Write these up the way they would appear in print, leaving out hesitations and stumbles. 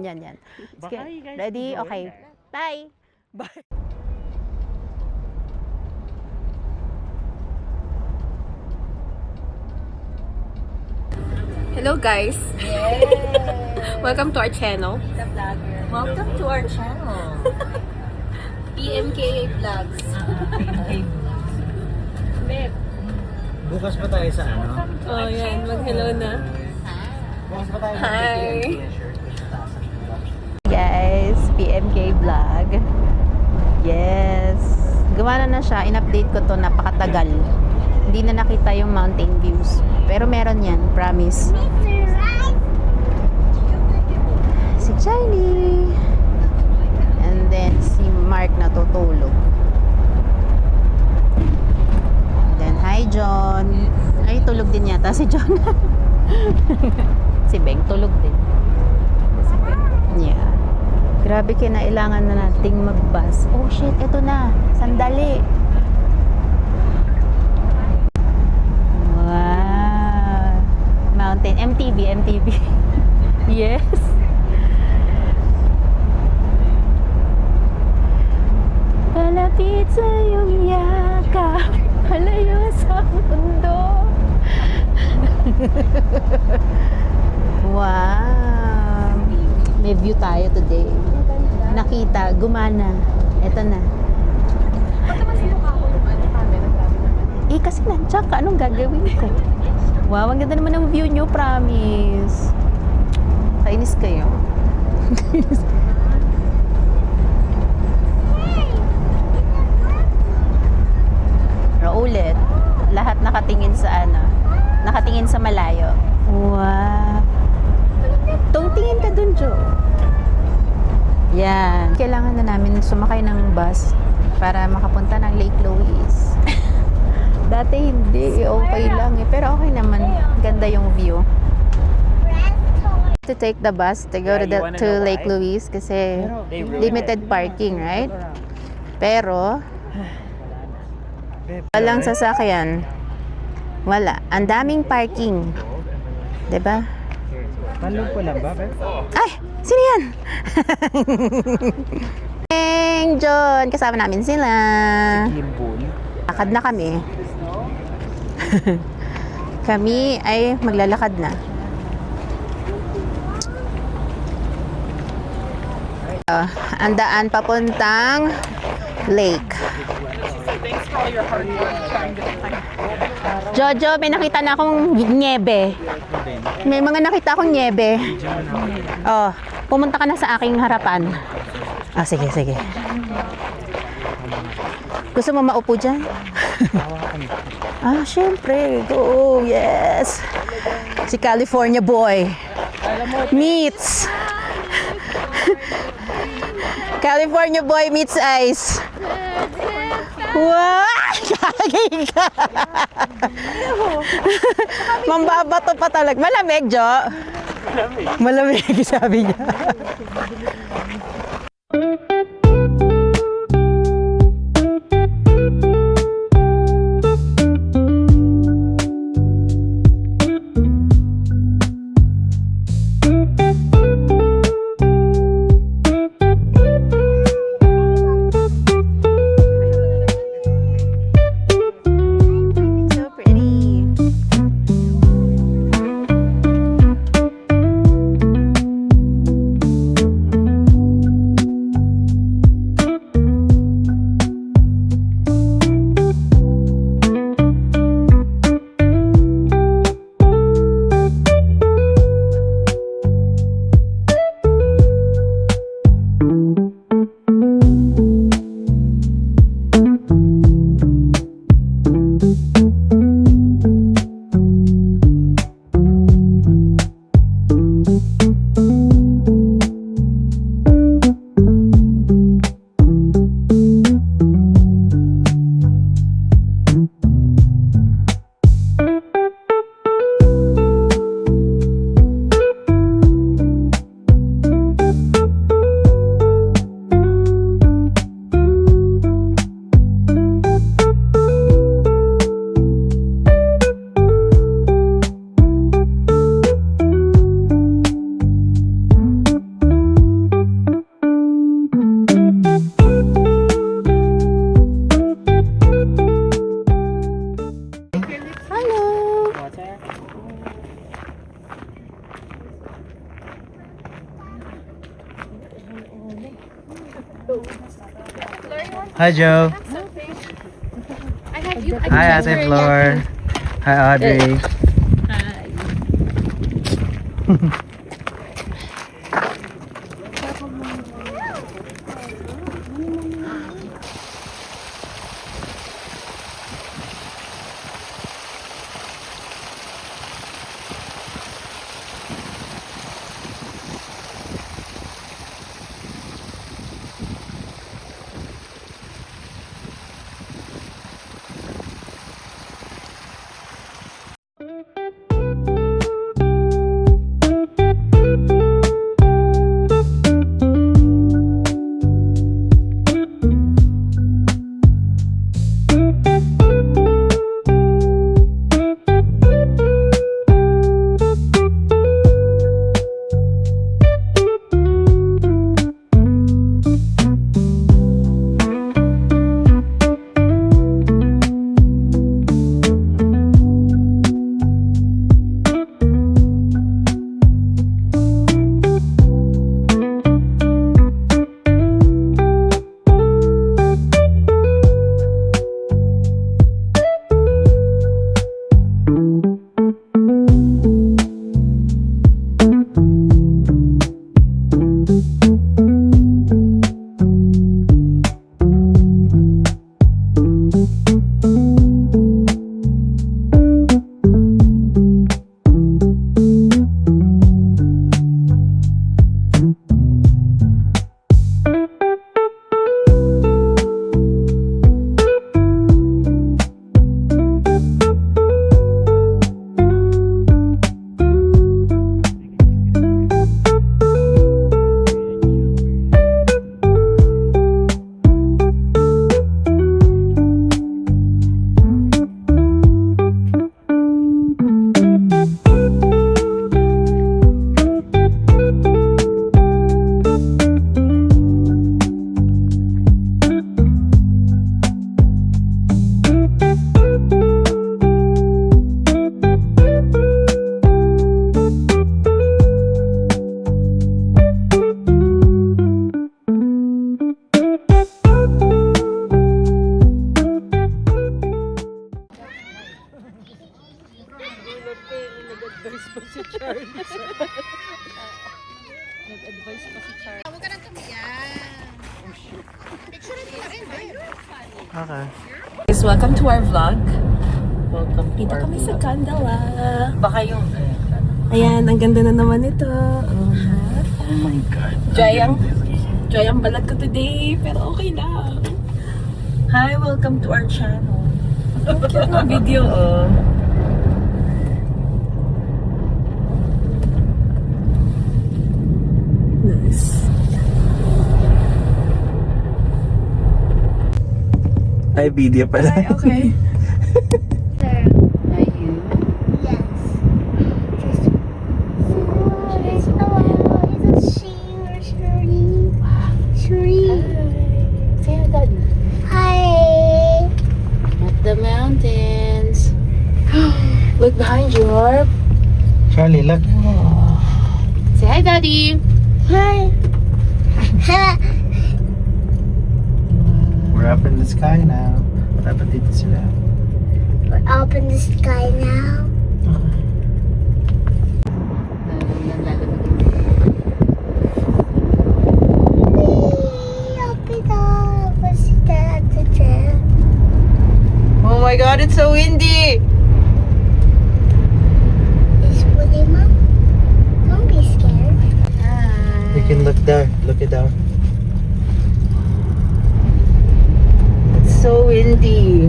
yan. Sige. Ready? Okay. Bye! Bye! Hello guys! Welcome to our channel. The vlogger. Welcome to our channel. PMK Vlogs. Bukas pa tayo sa ano? Oh, yan. Mag-hello na. Bukas pa tayo Hi! Guys, PMK Vlog. Yes. Gumana na siya. In-update ko to. Napakatagal. Hindi na nakita yung mountain views. Pero meron yan. Promise. Si Charlie. And then si Mark natutulog. Then hi John. Ay tulog din yata si John. Si Beng tulog din. Si Beng. Yeah. Grabe kinailangan na nating mag-bus. Oh shit, eto na. Sandali. Wow. Mountain. MTV. Yes. Palapit sa iyong yakap, palayo sa mundo. Wow! May view tayo today. Nakita, gumana. Eto na. Ba't naman sinuka ko yung camera? Kasi nandiyan ka, anong gagawin ko? Wow, ang ganda naman ng view nyo, promise. Kainis kayo. Ulit. Lahat nakatingin sa ano? Nakatingin sa malayo. Wow. Tingin ka dun, Jo. Yan. Kailangan na namin sumakay ng bus para makapunta ng Lake Louise. Dati hindi. Okay lang eh. Pero okay naman. Ganda yung view. To take the bus to go to Lake Louise kasi limited parking, right? Pero walang sasakyan. Wala. Ang daming parking. 'Di ba? Palog ko lang ba? Ay! Sino yan? Hey, John! Kasama namin sila. Gimbal. Lakad na kami. Kami ay maglalakad na. Ang daan papuntang lake. Jojo, may nakita na akong niebe. May mga nakita akong niebe. Oh, pumunta ka na sa aking harapan. Ah, sige. Gusto mo maupo dyan? Syempre. Go, yes. Si California boy meets California boy meets ice. Wow! Kagay ka! Mambabato pa talaga. Malamig, Jo? Malamig, sabi niya. Hi, Joe. I have you. Hi, Ate Flor. Hi, Audrey. Nag-advise pa si Charles. Huwag ka nang tumiyan. Picture mo na rin, babe. Okay. Guys, welcome to our vlog. Welcome to Dito kami sa Kandala. Baka yung... Ayan, ang ganda na naman ito. Oh my God. Joy ang balat ko today, pero okay lang. Hi, welcome to our channel. Ang cute na video, oh. Nice. Ay, video pala. Ay, okay. The mountains. Look behind you, Harp. Charlie, look. Say hi, Daddy. Hi. We're up in the sky now. Dapat dito sila. We're up in the sky now. Oh my God, it's so windy. Is Woody, Mom? Don't be scared. You can look there. Look it down. It's so windy.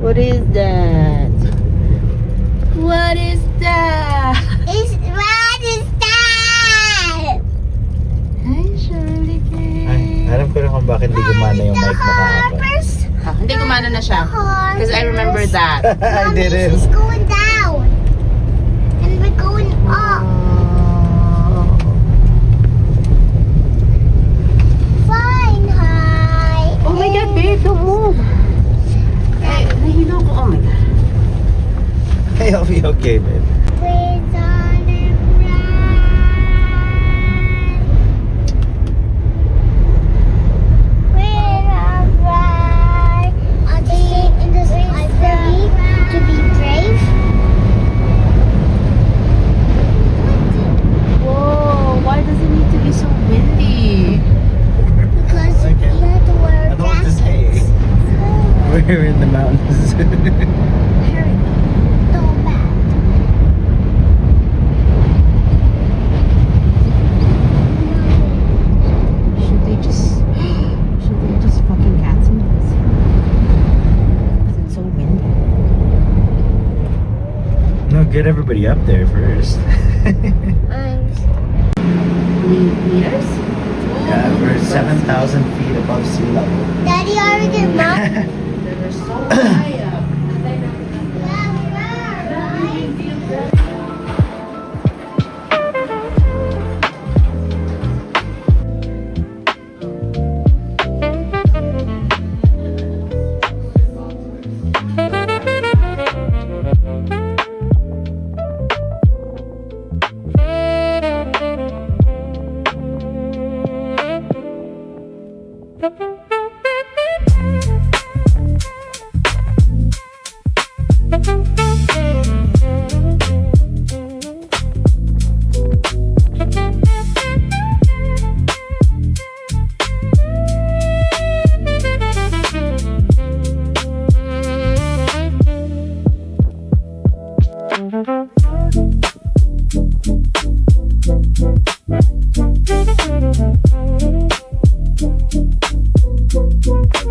What is that? What is that? What is that? Hi, Shirley. Ay, alam ko na kung bakit di gumana yung mic mo kahapon. Hindi gumana na siya. Because I remember that. I Mommy, didn't. she's going down. And we're going up. Flying high. Oh my God, babe, don't move. Ay, nahilo ko. Oh my God. Hey, I'll be okay, babe. We're on a ride. We're in the mountains. Hurry. Go back. Should they just fucking cancel this? Because it's so windy. No, get everybody up there first. Meters? Yeah, we're 7,000 feet above sea level. Daddy already marked. They're so high up.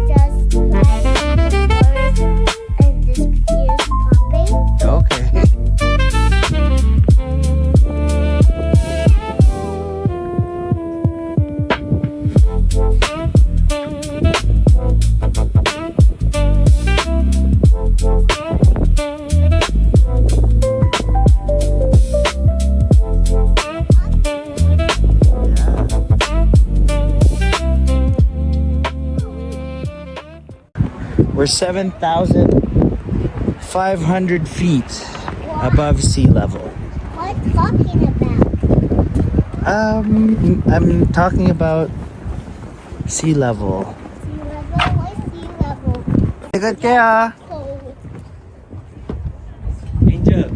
Just and this is popping. Okay. We're 7,500 feet above sea level. What are you talking about? I'm talking about sea level. Sea level? What is sea level? Good kaya. Cold. Angel.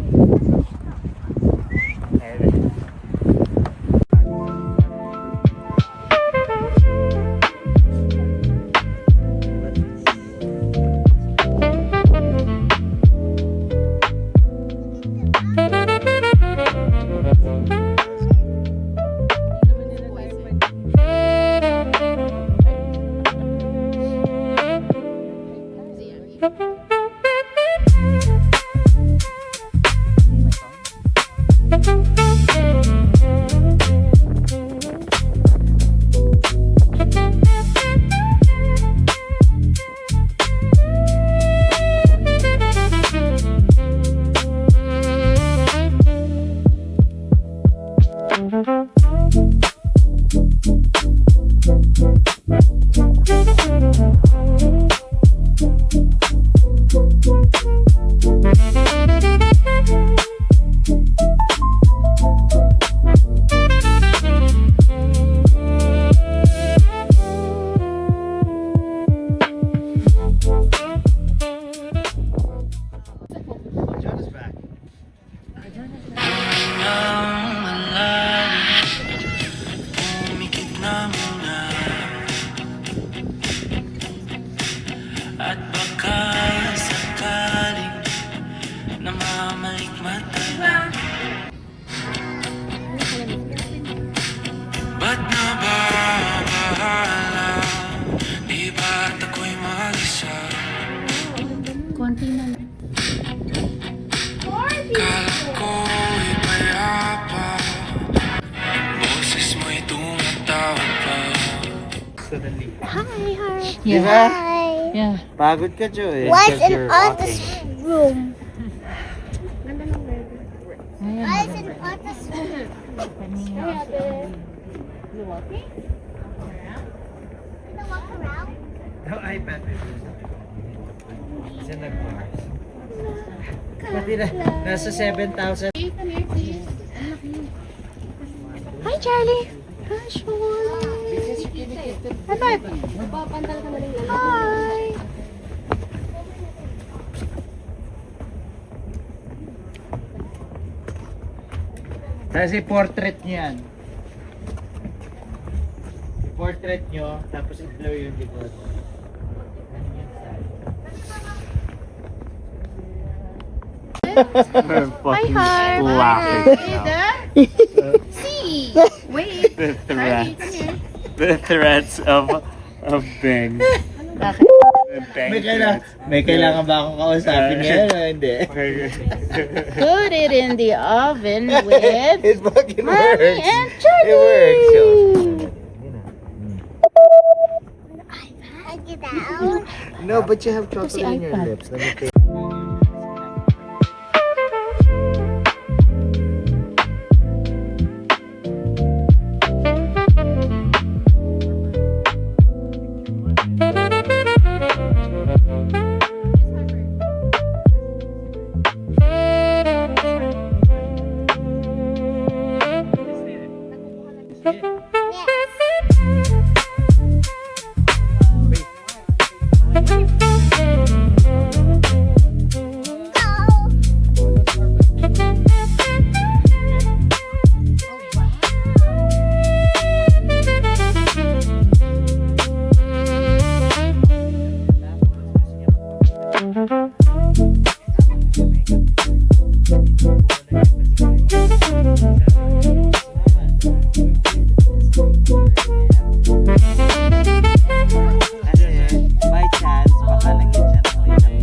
John is back. At baka sakaling namamalikmata. Ba't nababahala? Di ba't ako'y mag-isa? Konti na lang. Kala ko'y payapa, boses mo'y tumatawag pa. Hi, Harp. Diba? Hi. Yeah. Pagod ka, Joy. What's Because in you're Otto's walking. room? What's in Otto's room? You walking? Gonna walk around? No iPad. It's in the cars. Pati na, nasa 7,000. Hi, Charlie. Hi, Sean. High five. Hi. Tapos i-portrait nyo yan. I-portrait nyo, tapos i-blur yung likod. Hi, Harp. laughing See. Wait. the threats of Bing. Bakit? May kailangan ba akong kausapin ngayon o hindi? Put it in the oven with It fucking Mommy works. and Johnny. It works. So, I get out. no, but you have chocolate si in your iPad. lips. Let me take. By chance, baka lagyan siya ng may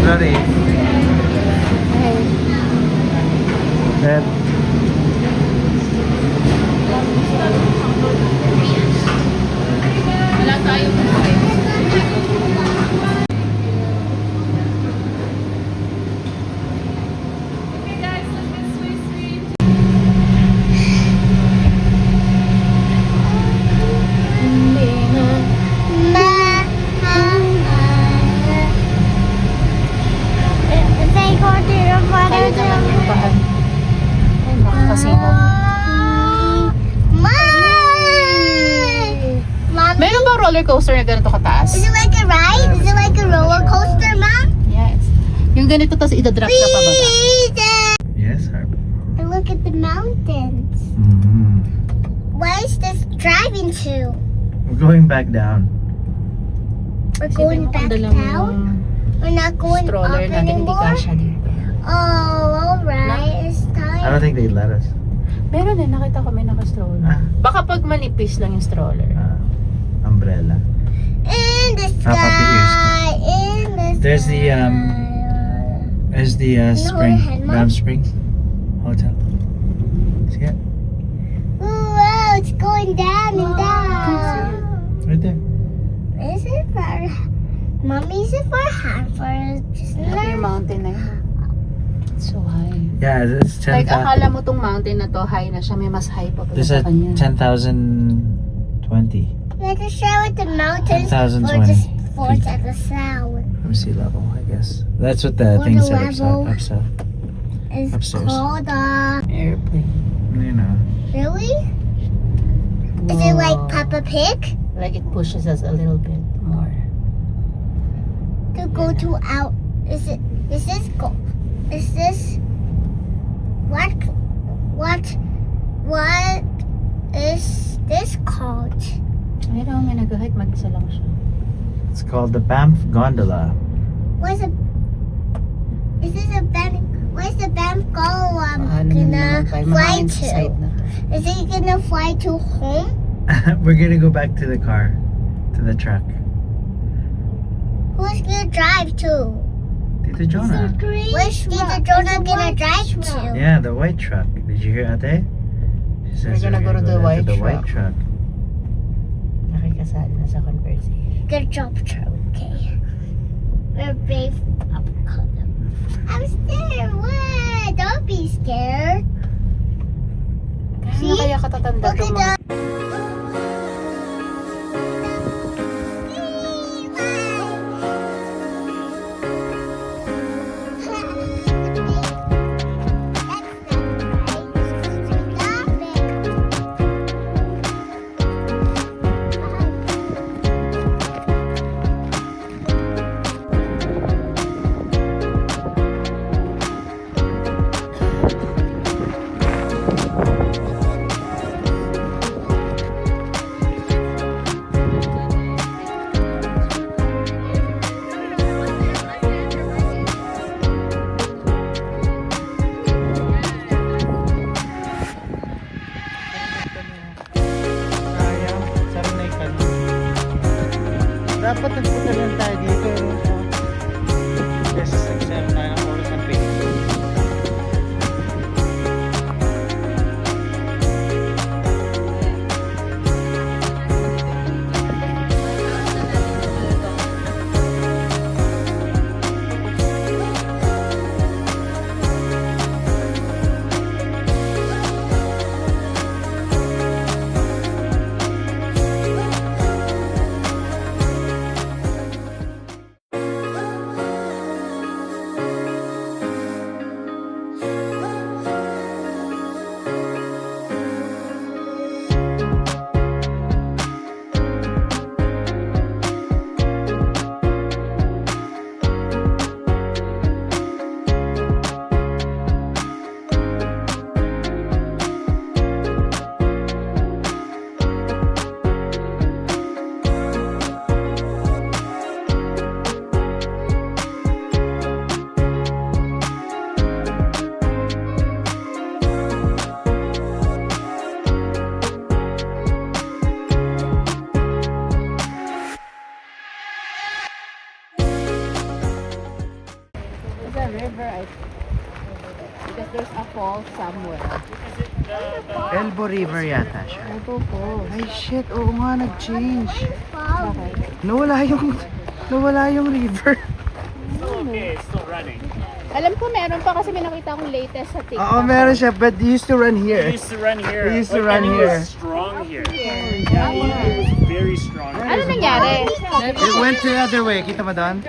Ready? That Wala tayong If they go to your father's room. Kasino. Mom, Meron ba roller coaster na ganito kataas? is it like a ride? Is it like a roller coaster, Mom? Yes. Yung ganito tapos idadrop ka pa ba? yes, Harp. And look at the mountains. Where is this driving to? We're going back down. We're going back down? We're not going up Stroller natin, hindi anymore? kasha dito. Oh, alright. It's I time. don't think they'd let us. Meron din, nakita ko may naka-stroller. Ah. Baka pag manipis lang yung stroller. Umbrella. In the Papa sky. In the There's the, sky. There's the spring, ahead, Mom. Banff Springs Hotel. See it? Whoa, it's going down and down. Right there. Is it for Mommy? Is it for half or just Ito yung not? mountain na yun. It's so high. Yeah, it's 10,000. Like, akala mo tong mountain na to, high na siya. May mas high pa pala There's sa a kanya. 10,020 Like to share with the mountains 10,020 or just for feet. at the sound. from sea level, I guess. That's what the thing Water said level. upside. It's Upstairs. called Airplane. You know. really? Is it like Wow. Peppa Pig? Like it pushes us a little bit more. To go to out? Is this what is this called? Ay, daw may nag-hike, mag-isa lang siya. It's called the Banff Gondola. Where's the is this a Banff? Where's the Banff go? Paano Gonna naman tayo fly mahangin sa to? side na to? Is it gonna fly to home? We're gonna go back to the car, to the truck. Who's gonna drive to? Tita Jonah. Where's Tita Jonah gonna drive to? Yeah, the white truck. Did you hear Ate? She says We're gonna go to the there white white truck. truck. Nakikasali na sa conversation. Good job, okay. We're brave. I'm scared. What? Don't be scared. Kaya kaya katatanda Look itong at mga... right. Because there's a fall somewhere. Elbow River yata siya. Ito po. Ay shit, oo nga, nag-change. Bakit? Nawala yung river. Alam ko meron pa kasi may nakita akong latest sa TikTok. Oo, meron siya, but they used to run here. It used to run here. It used to Like, run and here. It was strong here. Yeah, it was very strong. Ano nangyari? It went the other way. Kita mo doon?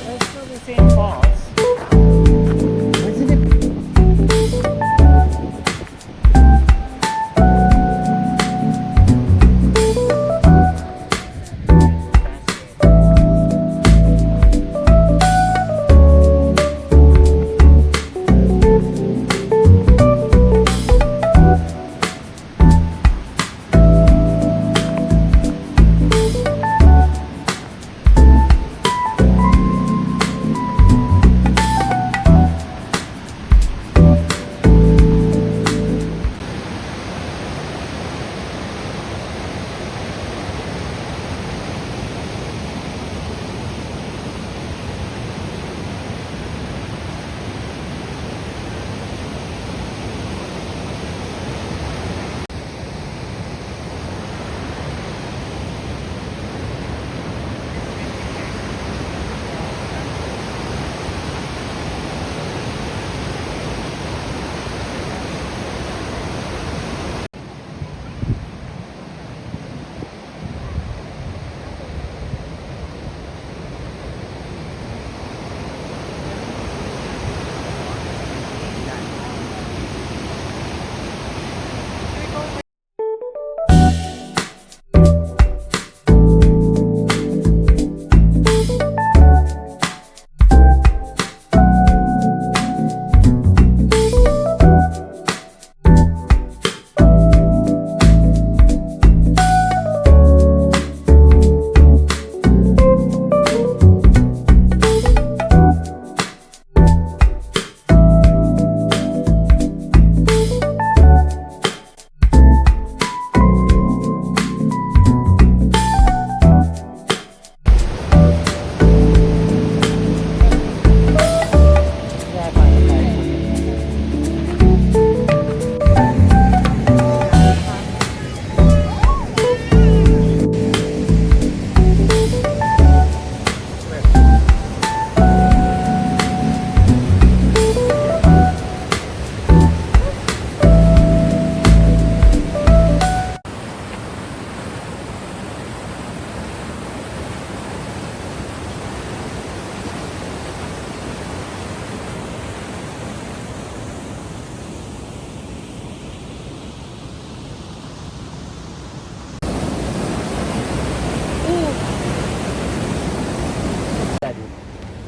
It's still the same falls.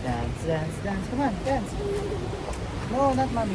Dance, dance, dance. Come on, dance. No, not mommy.